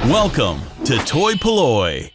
Welcome to toy-polloi.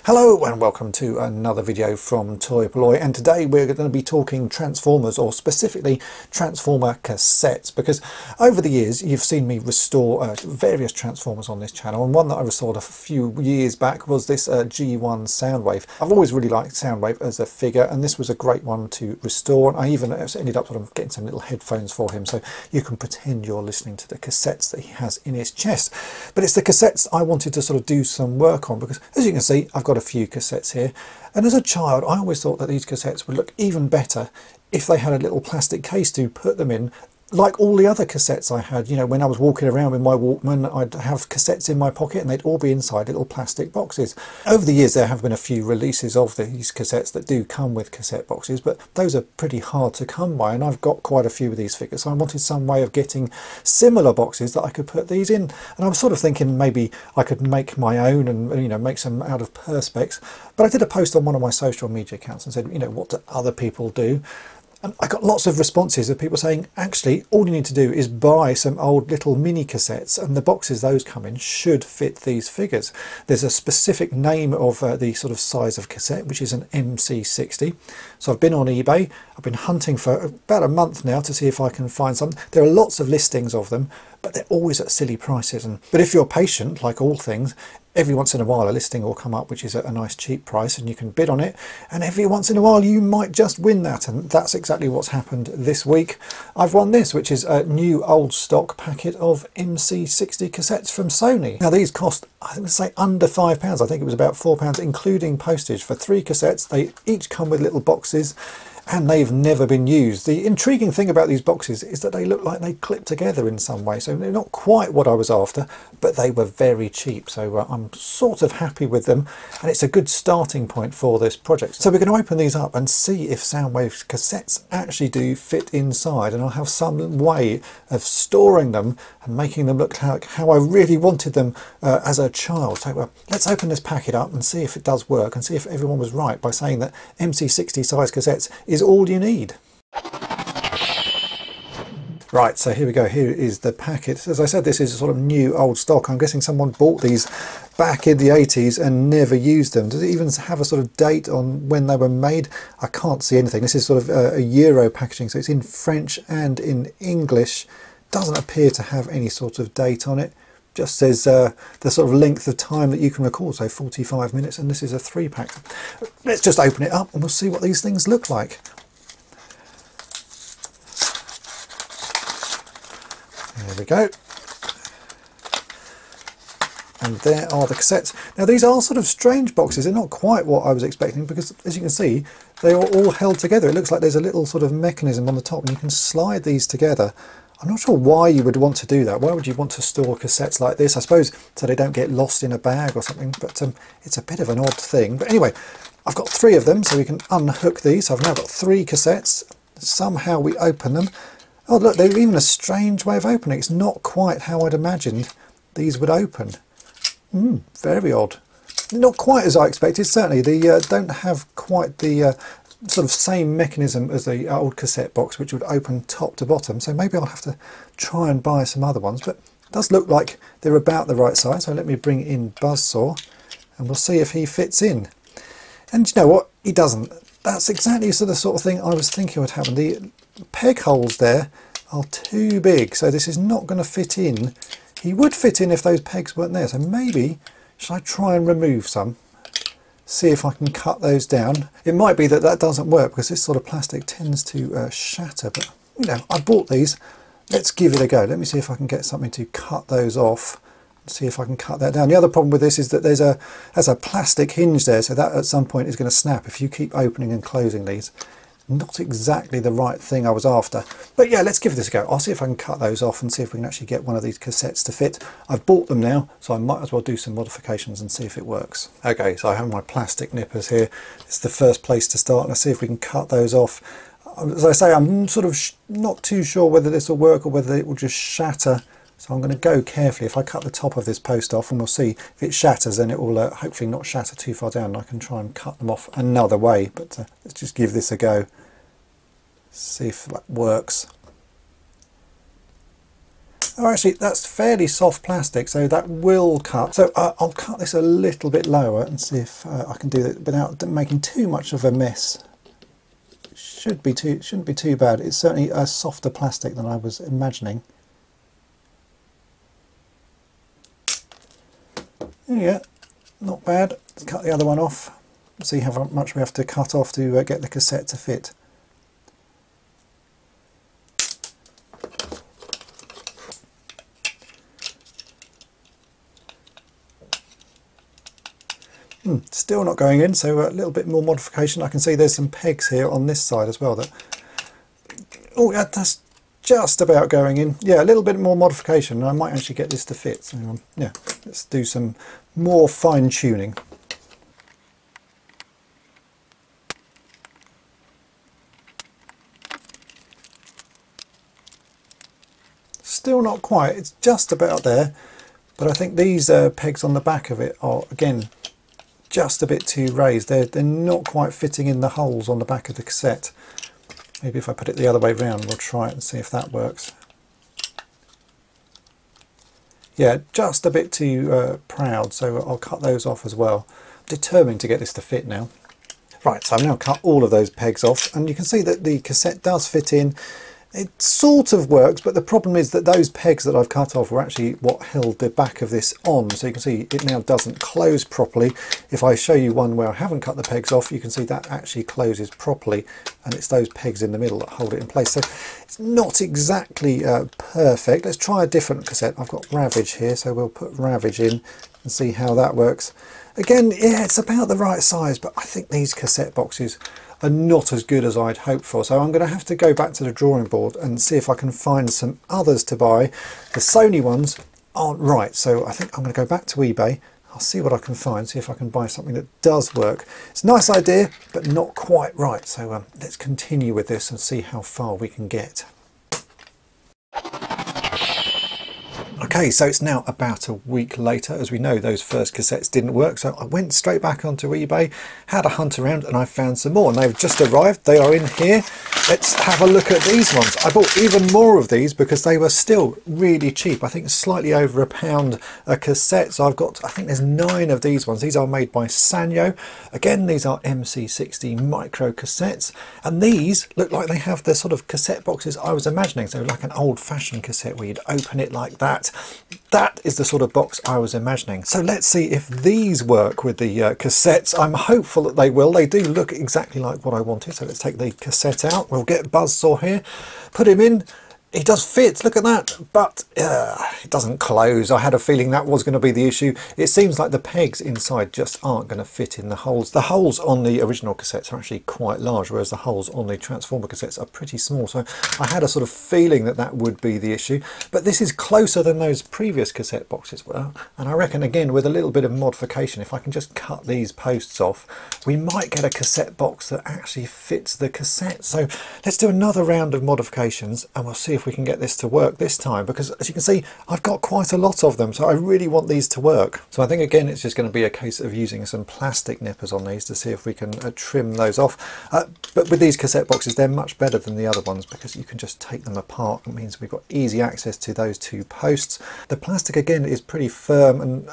Hello and welcome to another video from toy-polloi, and today we're going to be talking Transformers, or specifically Transformer cassettes, because over the years you've seen me restore various Transformers on this channel, and one that I restored a few years back was this G1 Soundwave. I've always really liked Soundwave as a figure, and this was a great one to restore, and I even ended up sort of getting some little headphones for him so you can pretend you're listening to the cassettes that he has in his chest. But it's the cassettes I wanted to sort of do some work on, because as you can see I've got a few cassettes here, and as a child I always thought that these cassettes would look even better if they had a little plastic case to put them in, like all the other cassettes I had. You know, when I was walking around with my Walkman, I'd have cassettes in my pocket and they'd all be inside little plastic boxes. Over the years there have been a few releases of these cassettes that do come with cassette boxes, but those are pretty hard to come by, and I've got quite a few of these figures, so I wanted some way of getting similar boxes that I could put these in. And I was sort of thinking maybe I could make my own and, you know, make some out of Perspex. But I did a post on one of my social media accounts and said, you know, what do other people do? And I got lots of responses of people saying, actually, all you need to do is buy some old little mini cassettes, and the boxes those come in should fit these figures. There's a specific name of the sort of size of cassette, which is an MC60. So I've been on eBay. I've been hunting for about a month now to see if I can find some. There are lots of listings of them, but they're always at silly prices. But if you're patient, like all things, every once in a while a listing will come up which is at a nice cheap price and you can bid on it, and every once in a while you might just win that, and that's exactly what's happened this week. I've won this, which is a new old stock packet of MC60 cassettes from Sony. Now these cost, I think, say under £5. I think it was about £4 including postage for 3 cassettes. They each come with little boxes, and they've never been used. The intriguing thing about these boxes is that they look like they clip together in some way, so they're not quite what I was after, but they were very cheap, so I'm sort of happy with them, and it's a good starting point for this project. So we're going to open these up and see if Soundwave's cassettes actually do fit inside, and I'll have some way of storing them and making them look like how I really wanted them as a child. So let's open this packet up and see if it does work, and see if everyone was right by saying that MC60 size cassettes is all you need. Right, so here we go. Here is the packet. As I said, this is a sort of new old stock. I'm guessing someone bought these back in the 80s and never used them. Does it even have a sort of date on when they were made? I can't see anything. This is sort of a Euro packaging, so it's in French and in English. Doesn't appear to have any sort of date on it. Just says the sort of length of time that you can record, so 45 minutes, and this is a 3-pack. Let's just open it up and we'll see what these things look like. There we go. And there are the cassettes. Now these are sort of strange boxes. They're not quite what I was expecting, because as you can see they are all held together. It looks like there's a little sort of mechanism on the top and you can slide these together. I'm not sure why you would want to do that. Why would you want to store cassettes like this? I suppose so they don't get lost in a bag or something, but it's a bit of an odd thing. But anyway, I've got 3 of them, so we can unhook these. So I've now got 3 cassettes. Somehow we open them. Oh look, there's even a strange way of opening. It's not quite how I'd imagined these would open. Very odd. Not quite as I expected, certainly. They don't have quite the sort of same mechanism as the old cassette box, which would open top to bottom, so maybe I'll have to try and buy some other ones, but it does look like they're about the right size. So let me bring in Buzzsaw and we'll see if he fits in. And you know what, he doesn't. That's exactly the sort of thing I was thinking would happen. The peg holes there are too big, so this is not going to fit in. He would fit in if those pegs weren't there, so maybe should I try and remove some? See if I can cut those down. It might be that that doesn't work because this sort of plastic tends to shatter, but you know, I bought these. Let's give it a go. Let me see if I can get something to cut those off. See if I can cut that down. The other problem with this is that there's a plastic hinge there, so that at some point is going to snap if you keep opening and closing these. Not exactly the right thing I was after, but yeah, let's give this a go. I'll see if I can cut those off and see if we can actually get one of these cassettes to fit. I've bought them now, so I might as well do some modifications and see if it works. Okay, so I have my plastic nippers here. It's the first place to start. Let's see if we can cut those off. As I say, I'm sort of not too sure whether this will work or whether it will just shatter. So I'm going to go carefully. If I cut the top of this post off, and we'll see if it shatters, then it will hopefully not shatter too far down. I can try and cut them off another way, but let's just give this a go. See if that works. Oh, actually, that's fairly soft plastic, so that will cut. So I'll cut this a little bit lower and see if I can do it without making too much of a mess. Shouldn't be too bad. It's certainly a softer plastic than I was imagining. Yeah, not bad. Let's cut the other one off. See how much we have to cut off to get the cassette to fit. Still not going in, so a little bit more modification. I can see there's some pegs here on this side as well. Oh, yeah, that's just about going in. Yeah, a little bit more modification, and I might actually get this to fit. So yeah, let's do some more fine tuning. Still not quite. It's just about there, but I think these pegs on the back of it are again just a bit too raised. They're not quite fitting in the holes on the back of the cassette. Maybe if I put it the other way around, we'll try it and see if that works. Yeah, just a bit too proud, so I'll cut those off as well. I'm determined to get this to fit now. Right, so I've now cut all of those pegs off, and you can see that the cassette does fit in. It sort of works, but the problem is that those pegs that I've cut off were actually what held the back of this on. So you can see it now doesn't close properly. If I show you one where I haven't cut the pegs off, you can see that actually closes properly, and it's those pegs in the middle that hold it in place. So it's not exactly perfect. Let's try a different cassette. I've got Ravage here, so we'll put Ravage in and see how that works. Again, yeah, it's about the right size, but I think these cassette boxes are not as good as I'd hoped for, so I'm going to have to go back to the drawing board and see if I can find some others to buy. The Sony ones aren't right, so I think I'm going to go back to eBay. I'll see what I can find, see if I can buy something that does work. It's a nice idea, but not quite right, so let's continue with this and see how far we can get. Okay, so it's now about a week later. As we know, those first cassettes didn't work, so I went straight back onto eBay, had a hunt around, and I found some more, and they've just arrived. They are in here. Let's have a look at these ones. I bought even more of these because they were still really cheap. I think slightly over £1 a cassette. So I've got, I think there's 9 of these ones. These are made by Sanyo. Again, these are MC60 micro cassettes, and these look like they have the sort of cassette boxes I was imagining. So like an old-fashioned cassette where you'd open it like that. That is the sort of box I was imagining. So let's see if these work with the cassettes. I'm hopeful that they will. They do look exactly like what I wanted. So let's take the cassette out. We'll get Buzzsaw here, put him in. He does fit, look at that, but it doesn't close. I had a feeling that was going to be the issue. It seems like the pegs inside just aren't going to fit in the holes. The holes on the original cassettes are actually quite large, whereas the holes on the Transformer cassettes are pretty small. So I had a sort of feeling that that would be the issue. But this is closer than those previous cassette boxes were. And I reckon, again, with a little bit of modification, if I can just cut these posts off, we might get a cassette box that actually fits the cassette. So let's do another round of modifications, and we'll see if we can get this to work this time, because as you can see I've got quite a lot of them, so I really want these to work. So I think again it's just going to be a case of using some plastic nippers on these to see if we can trim those off. But with these cassette boxes they're much better than the other ones because you can just take them apart. It means we've got easy access to those 2 posts. The plastic again is pretty firm and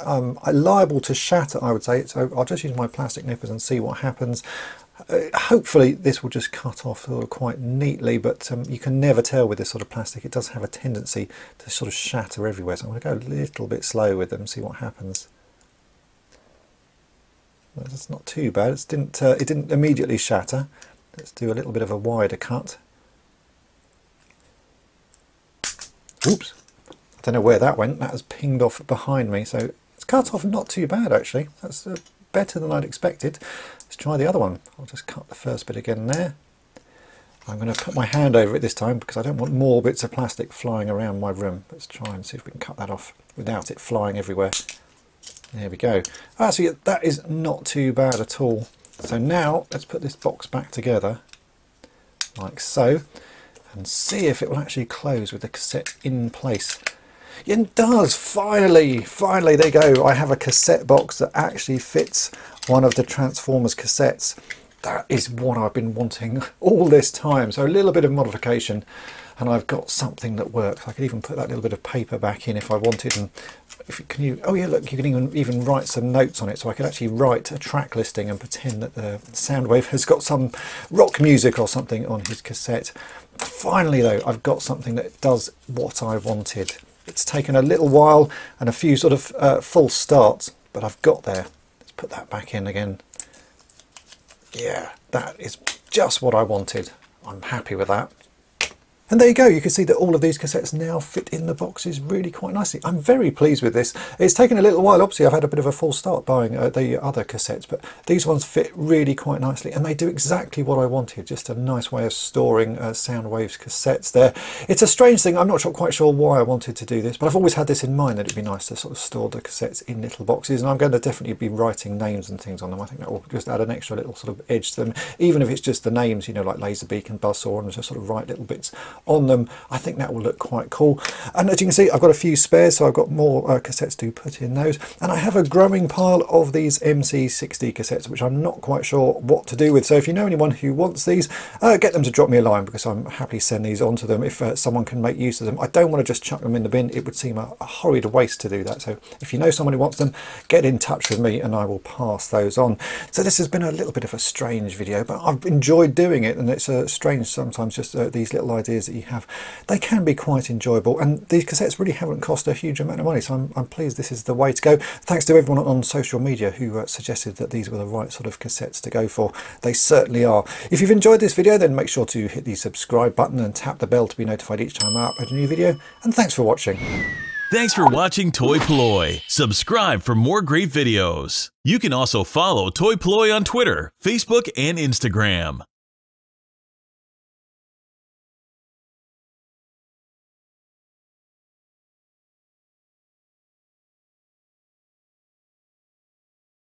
liable to shatter, I would say, so I'll just use my plastic nippers and see what happens. Hopefully this will just cut off quite neatly, but you can never tell with this sort of plastic. It does have a tendency to sort of shatter everywhere, so I'm going to go a little bit slow with them, see what happens. Well, that's not too bad. It didn't immediately shatter. Let's do a little bit of a wider cut. Oops, I don't know where that went. That has pinged off behind me, so it's cut off not too bad actually. That's better than I'd expected. Let's try the other one. I'll just cut the first bit again there. I'm going to put my hand over it this time because I don't want more bits of plastic flying around my room. Let's try and see if we can cut that off without it flying everywhere. There we go. So that is not too bad at all. So now let's put this box back together like so and see if it will actually close with the cassette in place. It does, finally, there you go. I have a cassette box that actually fits one of the Transformers cassettes. That is what I've been wanting all this time. So a little bit of modification and I've got something that works. I could even put that little bit of paper back in if I wanted, and oh yeah, look, you can even write some notes on it, so I could actually write a track listing and pretend that the Soundwave has got some rock music or something on his cassette. Finally though, I've got something that does what I wanted. It's taken a little while and a few sort of false starts, but I've got there. Let's put that back in again. Yeah, that is just what I wanted. I'm happy with that. And there you go, you can see that all of these cassettes now fit in the boxes really quite nicely. I'm very pleased with this. It's taken a little while, obviously I've had a bit of a false start buying the other cassettes, but these ones fit really quite nicely and they do exactly what I wanted. Just a nice way of storing Soundwave's cassettes there. It's a strange thing, I'm not quite sure why I wanted to do this, but I've always had this in mind that it'd be nice to sort of store the cassettes in little boxes, and I'm going to definitely be writing names and things on them. I think that will just add an extra little sort of edge to them, even if it's just the names, you know, like Laserbeak and Buzzsaw, and just sort of write little bits on them. I think that will look quite cool. And as you can see, I've got a few spares, so I've got more cassettes to put in those, and I have a growing pile of these MC60 cassettes which I'm not quite sure what to do with. So if you know anyone who wants these, get them to drop me a line, because I'm happy to send these on to them if someone can make use of them. I don't want to just chuck them in the bin. It would seem a horrid waste to do that. So if you know someone who wants them, get in touch with me and I will pass those on. So this has been a little bit of a strange video, but I've enjoyed doing it, and it's strange sometimes, just these little ideas that you have. They can be quite enjoyable, and these cassettes really haven't cost a huge amount of money, so I'm pleased this is the way to go. Thanks to everyone on social media who suggested that these were the right sort of cassettes to go for. They certainly are. If you've enjoyed this video, then make sure to hit the subscribe button and tap the bell to be notified each time I upload a new video, and thanks for watching. Thanks for watching toy-polloi. Subscribe for more great videos. You can also follow toy-polloi on Twitter, Facebook, and Instagram.